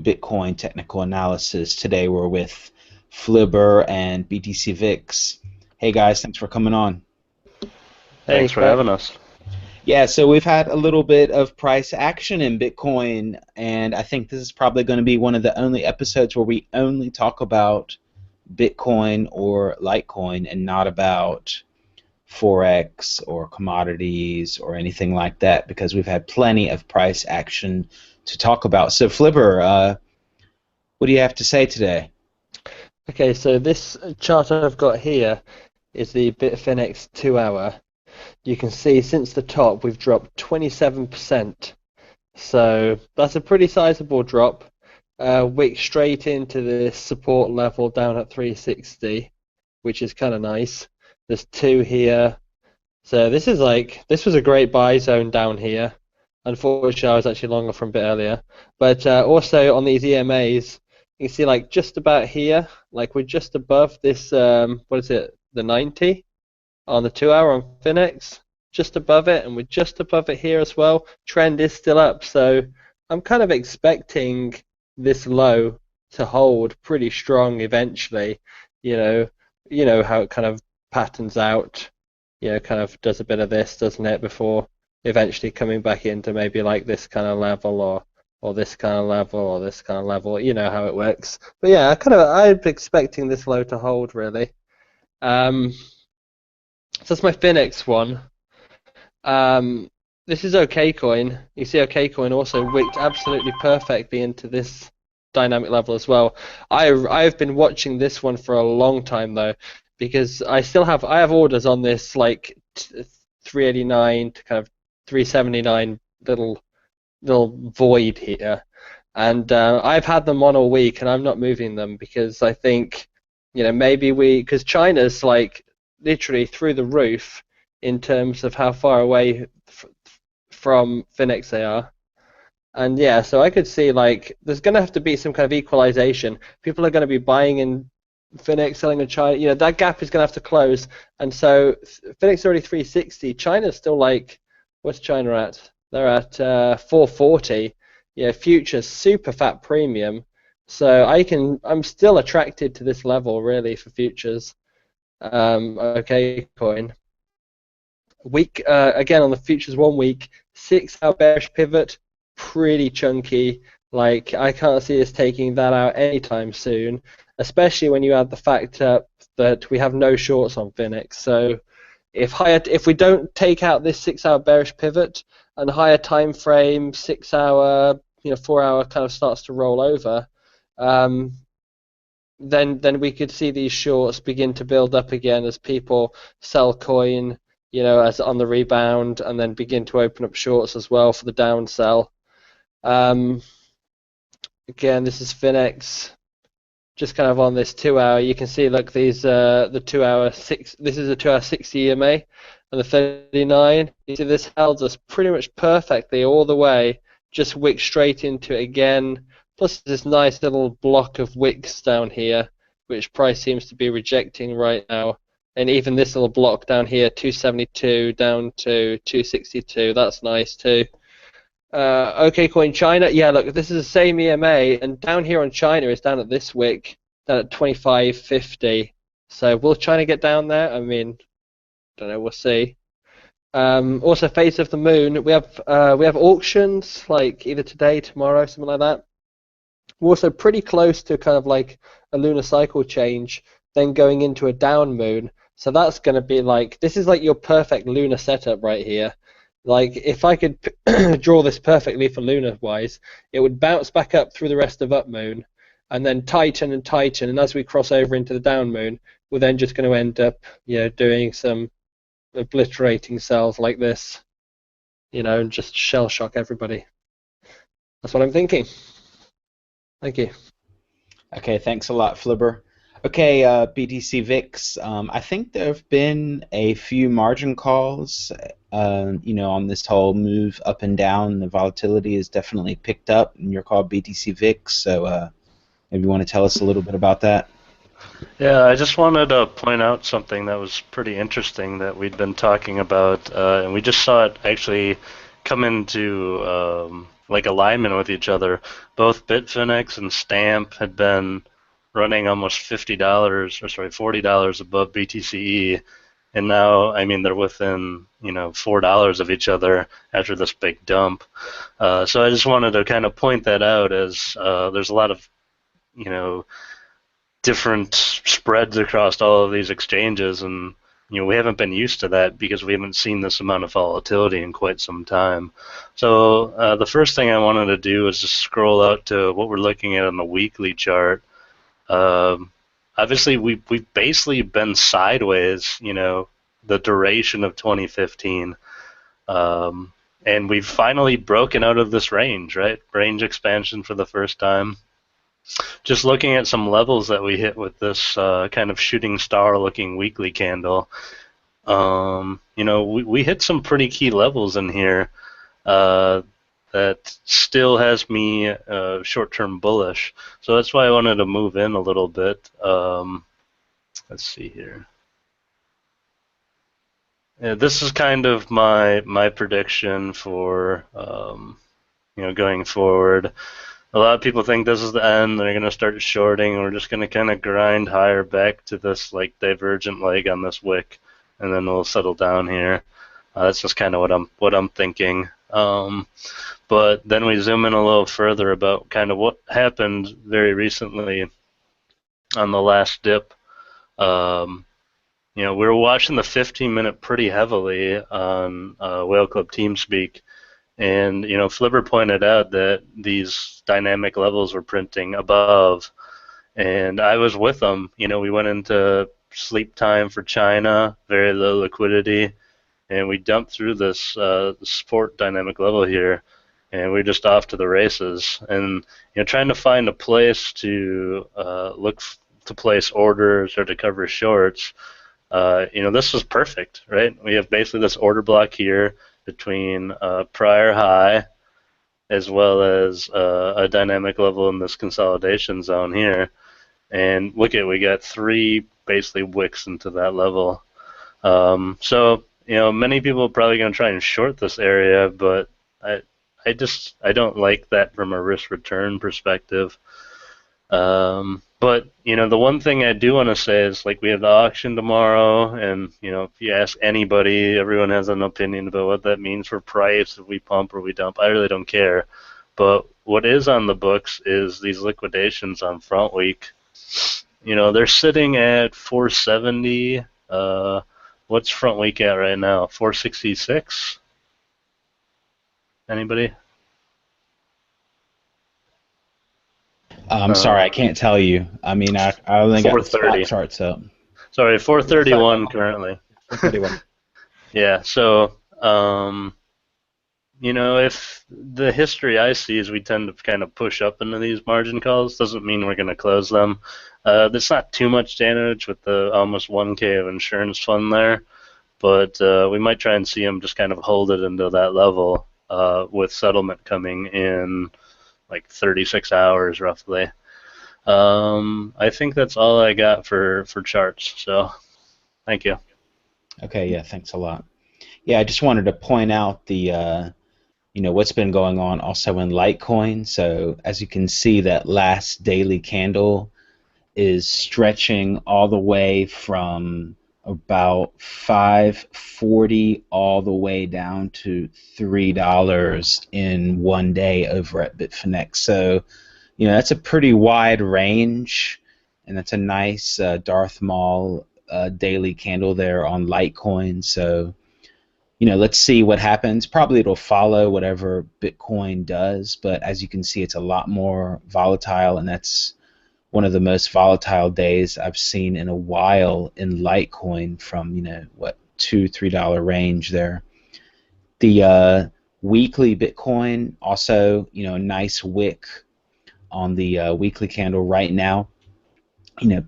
Bitcoin technical analysis. Today we're with Flibber and BTC VIX. Hey guys, thanks for coming on. Hey, Thanks for having us. Yeah, so we've had a little bit of price action in Bitcoin, and I think this is probably going to be one of the only episodes where we only talk about Bitcoin or Litecoin and not about Forex or commodities or anything like that because we've had plenty of price action to talk about. So, Flipper, what do you have to say today? okay, so this chart I've got here is the Bitfinex 2 hour. You can see since the top we've dropped 27%. So that's a pretty sizable drop. Wick straight into this support level down at 360, which is kind of nice. There's two here. So this was a great buy zone down here. Unfortunately, I was actually longer from a bit earlier. But also on these EMAs, you can see like just about here, like we're just above this, what is it, the 90 on the 2 hour on Finex, just above it, and we're just above it here as well. Trend is still up, so I'm kind of expecting this low to hold pretty strong eventually. You know, you know how it kind of patterns out, kind of does a bit of this, doesn't it, before eventually coming back into maybe like this kind of level or this kind of level or this kind of level. You know how it works. But yeah, I'm expecting this low to hold really. So that's my Finex one. This is OKCoin. You see OKCoin also wicked absolutely perfectly into this dynamic level as well. I've been watching this one for a long time though, because I have orders on this like 389 to kind of 379 little void here, and I've had them on all week and I'm not moving them because I think maybe because China's like literally through the roof in terms of how far away from Finex they are. And yeah, so I could see like there's going to have to be some kind of equalization. People are going to be buying in Finex, selling in China. That gap is going to have to close. And so Finex is already 360. China's still like, what's China at? They're at 440. Futures super fat premium. So I'm still attracted to this level really for futures. OKCoin. Week again on the futures 1 week, 6 hour bearish pivot, pretty chunky. Like I can't see us taking that out anytime soon, especially when you add the fact that we have no shorts on Finex. So if we don't take out this 6 hour bearish pivot and higher time frame 6 hour, 4 hour kind of starts to roll over, then we could see these shorts begin to build up again as people sell coin, as on the rebound, and then begin to open up shorts as well for the down sell. Again, this is Finex, just kind of on this 2 hour. You can see, look, these the 2 hour six. This is a 2 hour 60 EMA, and the 39. You see, this held us pretty much perfectly all the way. Just wick straight into it again. Plus this nice little block of wicks down here, which price seems to be rejecting right now. And even this little block down here, 272 down to 262, that's nice too. OKCoin China, yeah, look, this is the same EMA, and down here on China is down at this wick, down at 25.50. So will China get down there? I mean, don't know, we'll see. Also, Face of the Moon, we have auctions like either today, tomorrow, something like that. We're also pretty close to kind of like a lunar cycle change, then going into a down moon. So that's going to be like, this is like your perfect lunar setup right here. Like if I could draw this perfectly for lunar wise, it would bounce back up through the rest of up moon and then tighten and tighten, and as we cross over into the down moon, we're then just going to end up doing some obliterating cells like this, and just shell shock everybody. That's what I'm thinking. Thank you. Okay, thanks a lot, Flibber. Okay, BTC VIX. I think there have been a few margin calls, on this whole move up and down. The volatility has definitely picked up in your call BTC VIX. So maybe you want to tell us a little bit about that. Yeah, I just wanted to point out something that was pretty interesting that we'd been talking about, and we just saw it actually come into like alignment with each other. Both Bitfinex and Stamp had been running almost $40 above BTCE, and now, I mean, they're within, $4 of each other after this big dump. So I just wanted to kind of point that out as there's a lot of, different spreads across all of these exchanges, and we haven't been used to that because we haven't seen this amount of volatility in quite some time. So the first thing I wanted to do is just scroll out to what we're looking at on the weekly chart. Obviously, we've basically been sideways, the duration of 2015. And we've finally broken out of this range, right? Range expansion for the first time. Just looking at some levels that we hit with this kind of shooting star looking weekly candle, we hit some pretty key levels in here that still has me short-term bullish. So that's why I wanted to move in a little bit. Let's see here. Yeah, this is kind of my prediction for going forward. A lot of people think this is the end. They're going to start shorting. We're just going to kind of grind higher back to this like divergent leg on this wick, and then we'll settle down here. That's just kind of what I'm thinking. But then we zoom in a little further about kind of what happened very recently on the last dip. We were watching the 15-minute pretty heavily on Whale Club TeamSpeak. And, Flipper pointed out that these dynamic levels were printing above, and I was with them. We went into sleep time for China, very low liquidity, and we dumped through this support dynamic level here, and we're just off to the races. And, trying to find a place to look to place orders or to cover shorts, this was perfect, right? We have basically this order block here between prior high as well as a dynamic level in this consolidation zone here. And look at, we got 3 basically wicks into that level. So, many people are probably going to try and short this area, but I don't like that from a risk return perspective. But, the one thing I do want to say is, like, we have the auction tomorrow, and, if you ask anybody, everyone has an opinion about what that means for price, if we pump or we dump. I really don't care. But what is on the books is these liquidations on front week. They're sitting at 470. What's front week at right now? 466? Anybody? I'm sorry, I can't tell you. I mean, I only got the spot charts up. Sorry, 431 currently. 431. Yeah, so, if the history I see is we tend to kind of push up into these margin calls, doesn't mean we're going to close them. There's not too much damage with the almost 1K of insurance fund there, but we might try and see them just kind of hold it into that level with settlement coming in like 36 hours roughly. I think that's all I got for charts, so thank you. Okay, yeah, thanks a lot. Yeah, I just wanted to point out the, what's been going on also in Litecoin. So as you can see, that last daily candle is stretching all the way from about 540 all the way down to $3 in one day over at Bitfinex. So, that's a pretty wide range, and that's a nice Darth Maul daily candle there on Litecoin. So, let's see what happens. Probably it'll follow whatever Bitcoin does, but as you can see, it's a lot more volatile, and that's one of the most volatile days I've seen in a while in Litecoin from, $2-3 range there. The weekly Bitcoin also, nice wick on the weekly candle right now,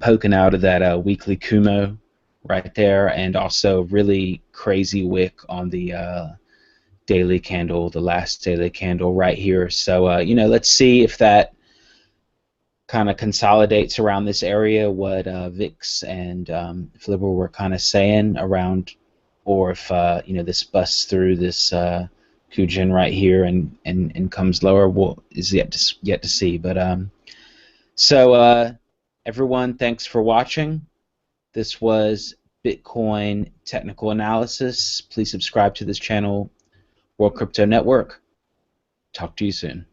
poking out of that weekly Kumo right there, and also really crazy wick on the daily candle, the last daily candle right here. So, let's see if that kind of consolidates around this area, what VIX and Flipper were kind of saying around, or if this busts through this Hugin right here and comes lower is yet to see. But so everyone, thanks for watching. This was Bitcoin Technical Analysis. Please subscribe to this channel, World Crypto Network. Talk to you soon.